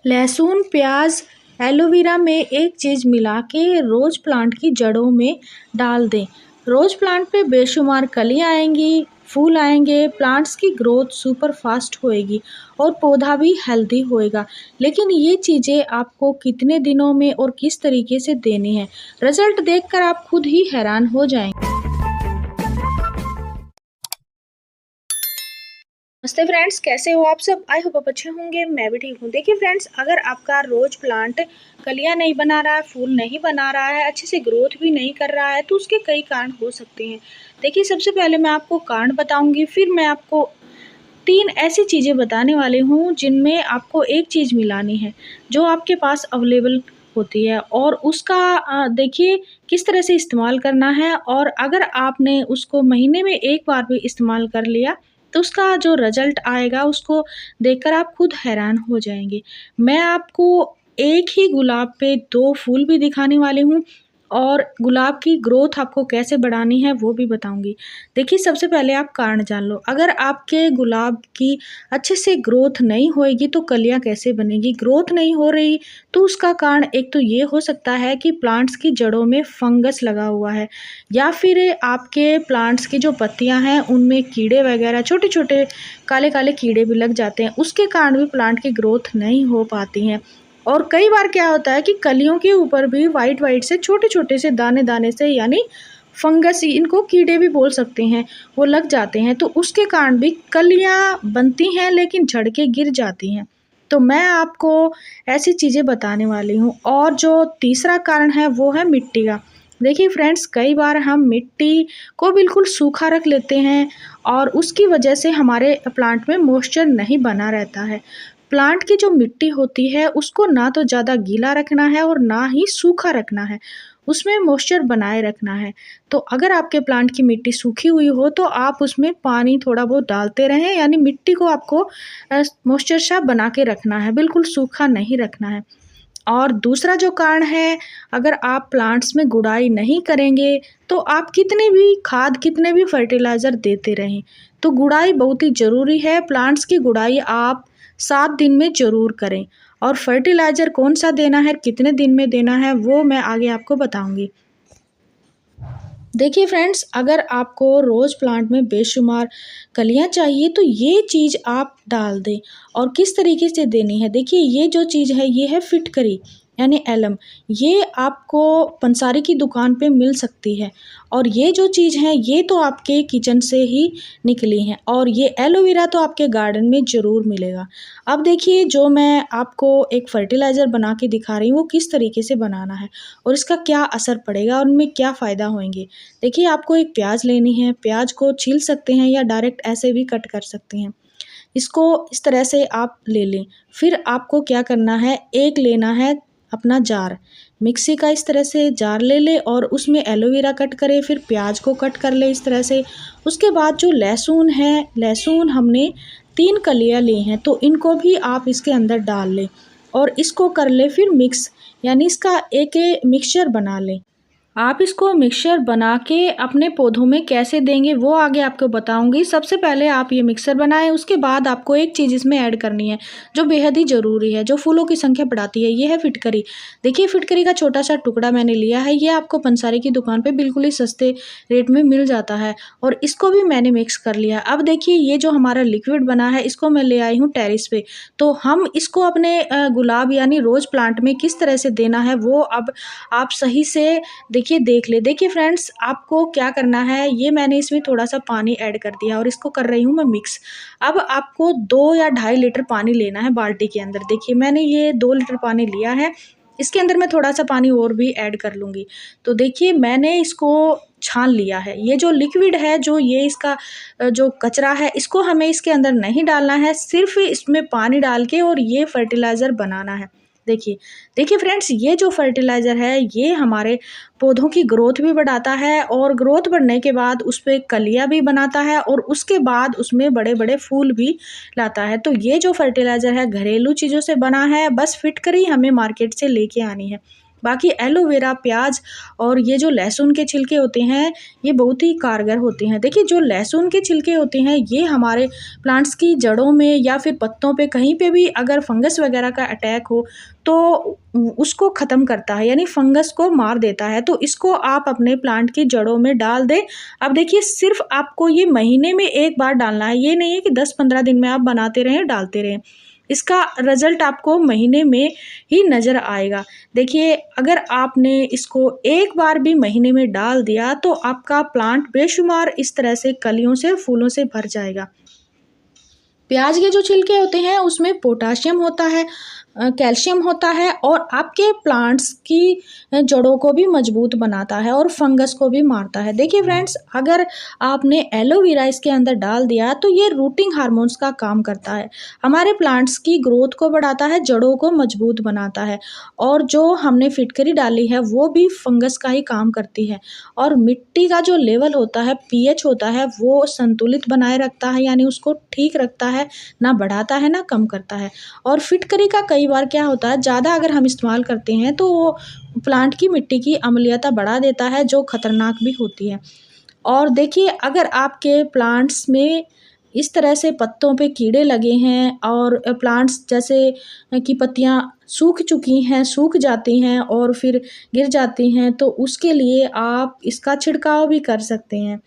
लहसुन, प्याज, एलोवेरा में एक चीज़ मिला के रोज़ प्लांट की जड़ों में डाल दें। रोज़ प्लांट पे बेशुमार कलियाँ आएँगी, फूल आएँगे, प्लांट्स की ग्रोथ सुपर फास्ट होएगी और पौधा भी हेल्दी होएगा। लेकिन ये चीज़ें आपको कितने दिनों में और किस तरीके से देनी है, रिज़ल्ट देखकर आप खुद ही हैरान हो जाएँगे। नमस्ते फ्रेंड्स, कैसे हो आप सब? आई होप आप अच्छे होंगे, मैं भी ठीक हूँ। देखिए फ्रेंड्स, अगर आपका रोज़ प्लांट कलियाँ नहीं बना रहा है, फूल नहीं बना रहा है, अच्छे से ग्रोथ भी नहीं कर रहा है, तो उसके कई कारण हो सकते हैं। देखिए, सबसे पहले मैं आपको कारण बताऊँगी, फिर मैं आपको 3 ऐसी चीज़ें बताने वाली हूँ जिनमें आपको एक चीज़ मिलानी है, जो आपके पास अवेलेबल होती है और उसका देखिए किस तरह से इस्तेमाल करना है, और अगर आपने उसको महीने में 1 बार भी इस्तेमाल कर लिया, तो उसका जो रिज़ल्ट आएगा उसको देखकर आप खुद हैरान हो जाएँगे। मैं आपको एक ही गुलाब पे 2 फूल भी दिखाने वाली हूँ और गुलाब की ग्रोथ आपको कैसे बढ़ानी है वो भी बताऊँगी। देखिए, सबसे पहले आप कारण जान लो। अगर आपके गुलाब की अच्छे से ग्रोथ नहीं होएगी तो कलियाँ कैसे बनेगी? ग्रोथ नहीं हो रही तो उसका कारण एक तो ये हो सकता है कि प्लांट्स की जड़ों में फंगस लगा हुआ है, या फिर आपके प्लांट्स की जो पत्तियाँ हैं उनमें कीड़े वगैरह छोटे-छोटे काले-काले कीड़े भी लग जाते हैं। उसके कारण भी प्लांट की ग्रोथ नहीं हो पाती है। और कई बार क्या होता है कि कलियों के ऊपर भी वाइट-वाइट से छोटे-छोटे से दाने-दाने से, यानी फंगस, इनको कीड़े भी बोल सकते हैं, वो लग जाते हैं, तो उसके कारण भी कलियाँ बनती हैं लेकिन झड़ के गिर जाती हैं। तो मैं आपको ऐसी चीज़ें बताने वाली हूँ। और जो तीसरा कारण है वो है मिट्टी का। देखिए फ्रेंड्स, कई बार हम मिट्टी को बिल्कुल सूखा रख लेते हैं और उसकी वजह से हमारे प्लांट में मॉइस्चर नहीं बना रहता है। प्लांट की जो मिट्टी होती है उसको ना तो ज़्यादा गीला रखना है और ना ही सूखा रखना है, उसमें मॉइस्चर बनाए रखना है। तो अगर आपके प्लांट की मिट्टी सूखी हुई हो तो आप उसमें पानी थोड़ा बहुत डालते रहें, यानी मिट्टी को आपको मॉइस्चर सा बना के रखना है, बिल्कुल सूखा नहीं रखना है। और दूसरा जो कारण है, अगर आप प्लांट्स में गुड़ाई नहीं करेंगे तो आप कितनी भी खाद, कितने भी फर्टिलाइज़र देते रहें, तो गुड़ाई बहुत ही ज़रूरी है। प्लांट्स की गुड़ाई आप 7 दिन में ज़रूर करें। और फर्टिलाइज़र कौन-सा देना है, कितने दिन में देना है, वो मैं आगे आपको बताऊँगी। देखिए फ्रेंड्स, अगर आपको रोज़ प्लांट में बेशुमार कलियाँ चाहिए तो ये चीज़ आप डाल दें। और किस तरीके से देनी है, देखिए ये जो चीज़ है ये है फिटकरी, यानी एलम। ये आपको पंसारी की दुकान पे मिल सकती है, और ये जो चीज़ है ये तो आपके किचन से ही निकली हैं, और ये एलोवेरा तो आपके गार्डन में ज़रूर मिलेगा। अब देखिए, जो मैं आपको एक फर्टिलाइज़र बना के दिखा रही हूँ वो किस तरीके से बनाना है और इसका क्या असर पड़ेगा और उनमें क्या फ़ायदा होंगे। देखिए, आपको एक प्याज लेनी है, प्याज को छील सकते हैं या डायरेक्ट ऐसे भी कट कर सकते हैं। इसको इस तरह से आप ले लें। फिर आपको क्या करना है, एक लेना है अपना जार, मिक्सी का इस तरह से जार ले लें और उसमें एलोवेरा कट करें, फिर प्याज को कट कर लें इस तरह से। उसके बाद जो लहसुन है, लहसुन हमने 3 कलियाँ ली हैं, तो इनको भी आप इसके अंदर डाल लें और इसको कर लें फिर मिक्स, यानी इसका एक मिक्सचर बना लें। आप इसको मिक्सचर बना के अपने पौधों में कैसे देंगे वो आगे आपको बताऊंगी। सबसे पहले आप ये मिक्सचर बनाएं, उसके बाद आपको एक चीज़ इसमें ऐड करनी है जो बेहद ही ज़रूरी है, जो फूलों की संख्या बढ़ाती है, ये है फिटकरी। देखिए, फिटकरी का छोटा सा टुकड़ा मैंने लिया है, ये आपको पंसारी की दुकान पे बिल्कुल ही सस्ते रेट में मिल जाता है, और इसको भी मैंने मिक्स कर लिया। अब देखिए, ये जो हमारा लिक्विड बना है इसको मैं ले आई हूँ टेरेस पे, तो हम इसको अपने गुलाब यानी रोज़ प्लांट में किस तरह से देना है वो अब आप सही से देख ले। देखिए फ्रेंड्स, आपको क्या करना है, ये मैंने इसमें थोड़ा-सा पानी ऐड कर दिया और इसको कर रही हूँ मैं मिक्स। अब आपको 2 या ढाई लीटर पानी लेना है बाल्टी के अंदर। देखिए, मैंने ये 2 लीटर पानी लिया है, इसके अंदर मैं थोड़ा-सा पानी और भी ऐड कर लूँगी। तो देखिए, मैंने इसको छान लिया है। ये जो लिक्विड है, जो ये इसका जो कचरा है, इसको हमें इसके अंदर नहीं डालना है, सिर्फ़ इसमें पानी डाल के और ये फर्टिलाइज़र बनाना है। देखिए, देखिए फ्रेंड्स, ये जो फर्टिलाइज़र है ये हमारे पौधों की ग्रोथ भी बढ़ाता है, और ग्रोथ बढ़ने के बाद उस पे कलियाँ भी बनाता है, और उसके बाद उसमें बड़े-बड़े फूल भी लाता है। तो ये जो फर्टिलाइज़र है घरेलू चीज़ों से बना है, बस फिटकरी हमें मार्केट से लेके आनी है। बाकी एलोवेरा, प्याज और ये जो लहसुन के छिलके होते हैं, ये बहुत ही कारगर होते हैं। देखिए जो लहसुन के छिलके होते हैं, ये हमारे प्लांट्स की जड़ों में या फिर पत्तों पे कहीं पे भी अगर फंगस वगैरह का अटैक हो तो उसको ख़त्म करता है, यानी फंगस को मार देता है। तो इसको आप अपने प्लांट की जड़ों में डाल दें। अब देखिए सिर्फ़ आपको ये महीने में 1 बार डालना है, ये नहीं है कि 10-15 दिन में आप बनाते रहें, डालते रहें। इसका रिज़ल्ट आपको महीने में ही नज़र आएगा। देखिए अगर आपने इसको एक बार भी महीने में डाल दिया तो आपका प्लांट बेशुमार इस तरह से कलियों से, फूलों से भर जाएगा। प्याज के जो छिलके होते हैं उसमें पोटाशियम होता है, कैल्शियम होता है और आपके प्लांट्स की जड़ों को भी मजबूत बनाता है और फंगस को भी मारता है। देखिए फ्रेंड्स, अगर आपने एलोवेरा इसके अंदर डाल दिया तो ये रूटिंग हार्मोन्स का काम करता है, हमारे प्लांट्स की ग्रोथ को बढ़ाता है, जड़ों को मजबूत बनाता है। और जो हमने फिटकरी डाली है वो भी फंगस का ही काम करती है। और मिट्टी का जो लेवल होता है, पीएच होता है, वो संतुलित बनाए रखता है, यानी उसको ठीक रखता है, ना बढ़ाता है ना कम करता है। और फिटकरी का कई बार क्या होता है, ज़्यादा अगर हम इस्तेमाल करते हैं तो वो प्लांट की मिट्टी की अम्लीयता बढ़ा देता है, जो खतरनाक भी होती है। और देखिए अगर आपके प्लांट्स में इस तरह से पत्तों पे कीड़े लगे हैं और प्लांट्स जैसे कि पत्तियां सूख चुकी हैं, सूख जाती हैं और फिर गिर जाती हैं, तो उसके लिए आप इसका छिड़काव भी कर सकते हैं।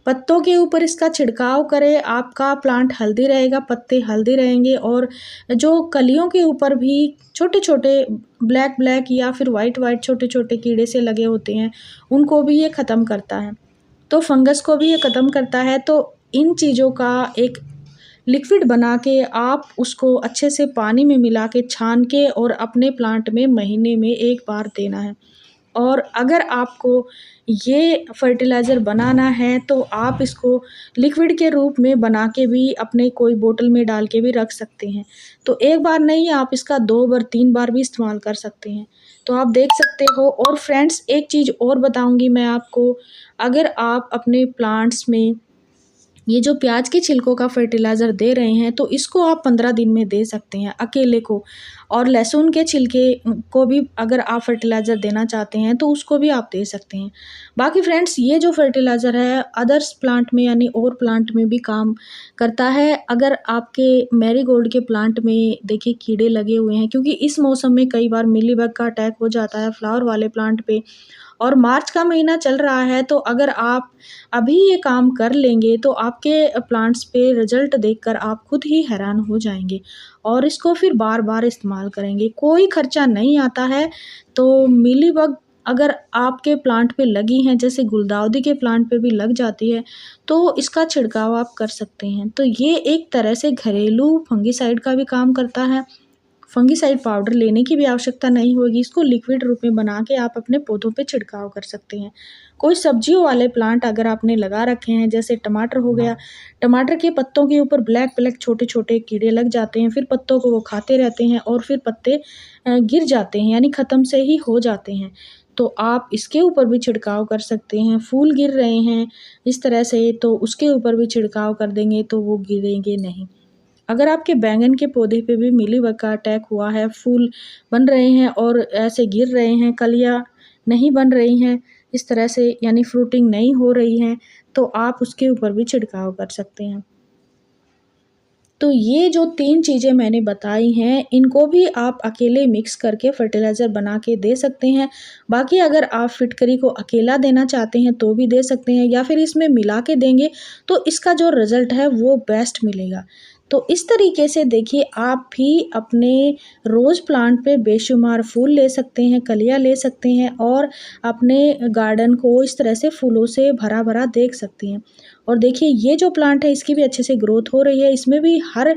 पत्तों के ऊपर इसका छिड़काव करें, आपका प्लांट हेल्दी रहेगा, पत्ते हेल्दी रहेंगे और जो कलियों के ऊपर भी छोटे-छोटे ब्लैक-ब्लैक या फिर व्हाइट-व्हाइट छोटे-छोटे कीड़े से लगे होते हैं, उनको भी ये ख़त्म करता है। तो फंगस को भी ये ख़त्म करता है। तो इन चीज़ों का एक लिक्विड बना के आप उसको अच्छे से पानी में मिला के छान के और अपने प्लांट में महीने में 1 बार देना है। और अगर आपको ये फर्टिलाइज़र बनाना है तो आप इसको लिक्विड के रूप में बना के भी अपने कोई बोतल में डाल के भी रख सकते हैं। तो एक बार नहीं, आप इसका 2 बार 3 बार भी इस्तेमाल कर सकते हैं। तो आप देख सकते हो। और फ्रेंड्स एक चीज़ और बताऊँगी मैं आपको, अगर आप अपने प्लांट्स में ये जो प्याज के छिलकों का फर्टिलाइज़र दे रहे हैं तो इसको आप 15 दिन में दे सकते हैं अकेले को। और लहसुन के छिलके को भी अगर आप फर्टिलाइज़र देना चाहते हैं तो उसको भी आप दे सकते हैं। बाकी फ्रेंड्स ये जो फर्टिलाइज़र है अदर्स प्लांट में यानी और प्लांट में भी काम करता है। अगर आपके मैरीगोल्ड के प्लांट में देखिए कीड़े लगे हुए हैं, क्योंकि इस मौसम में कई बार मिलीबग का अटैक हो जाता है फ्लावर वाले प्लांट पे और मार्च का महीना चल रहा है, तो अगर आप अभी ये काम कर लेंगे तो आपके प्लांट्स पे रिज़ल्ट देखकर आप खुद ही हैरान हो जाएँगे और इसको फिर बार-बार इस्तेमाल करेंगे। कोई खर्चा नहीं आता है। तो मीलीबग अगर आपके प्लांट पे लगी हैं, जैसे गुलदाउदी के प्लांट पे भी लग जाती है, तो इसका छिड़काव आप कर सकते हैं। तो ये एक तरह से घरेलू फंगिसाइड का भी काम करता है। फंगिसाइड पाउडर लेने की भी आवश्यकता नहीं होगी, इसको लिक्विड रूप में बना के आप अपने पौधों पे छिड़काव कर सकते हैं। कोई सब्जियों वाले प्लांट अगर आपने लगा रखे हैं, जैसे टमाटर हो गया, टमाटर के पत्तों के ऊपर ब्लैक-ब्लैक छोटे-छोटे कीड़े लग जाते हैं, फिर पत्तों को वो खाते रहते हैं और फिर पत्ते गिर जाते हैं, यानी ख़त्म से ही हो जाते हैं। तो आप इसके ऊपर भी छिड़काव कर सकते हैं। फूल गिर रहे हैं इस तरह से, तो उसके ऊपर भी छिड़काव कर देंगे तो वो गिरेंगे नहीं। अगर आपके बैंगन के पौधे पे भी मिलीबग का अटैक हुआ है, फूल बन रहे हैं और ऐसे गिर रहे हैं, कलियाँ नहीं बन रही हैं इस तरह से, यानी फ्रूटिंग नहीं हो रही है, तो आप उसके ऊपर भी छिड़काव कर सकते हैं। तो ये जो 3 चीज़ें मैंने बताई हैं, इनको भी आप अकेले मिक्स करके फर्टिलाइज़र बना के दे सकते हैं। बाकी अगर आप फिटकरी को अकेला देना चाहते हैं तो भी दे सकते हैं, या फिर इसमें मिला के देंगे तो इसका जो रिज़ल्ट है वो बेस्ट मिलेगा। तो इस तरीके से देखिए आप भी अपने रोज़ प्लांट पे बेशुमार फूल ले सकते हैं, कलियाँ ले सकते हैं और अपने गार्डन को इस तरह से फूलों से भरा-भरा देख सकते हैं। और देखिए ये जो प्लांट है इसकी भी अच्छे से ग्रोथ हो रही है, इसमें भी हर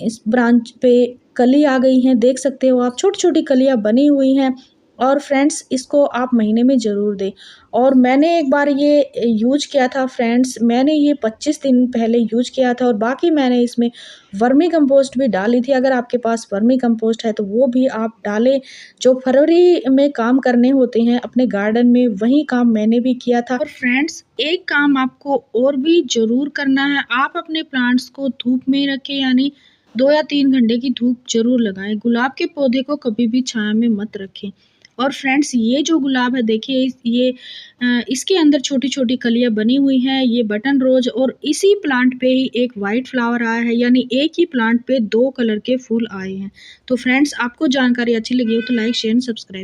इस ब्रांच पे कली आ गई हैं, देख सकते हो आप, छोटी-छोटी कलियाँ बनी हुई हैं। और फ्रेंड्स इसको आप महीने में ज़रूर दें। और मैंने एक बार ये यूज़ किया था फ्रेंड्स, मैंने ये 25 दिन पहले यूज़ किया था और बाकी मैंने इसमें वर्मी कंपोस्ट भी डाली थी। अगर आपके पास वर्मी कंपोस्ट है तो वो भी आप डालें। जो फरवरी में काम करने होते हैं अपने गार्डन में, वही काम मैंने भी किया था। और फ्रेंड्स एक काम आपको और भी ज़रूर करना है, आप अपने प्लांट्स को धूप में रखें, यानी 2 या 3 घंटे की धूप ज़रूर लगाएँ। गुलाब के पौधे को कभी भी छाया में मत रखें। और फ्रेंड्स ये जो गुलाब है देखिए ये इसके अंदर छोटी-छोटी कलियाँ बनी हुई हैं, ये बटन रोज़ और इसी प्लांट पे ही एक व्हाइट फ्लावर आया है, यानी एक ही प्लांट पे 2 कलर के फूल आए हैं। तो फ्रेंड्स आपको जानकारी अच्छी लगी हो तो लाइक, शेयर एंड सब्सक्राइब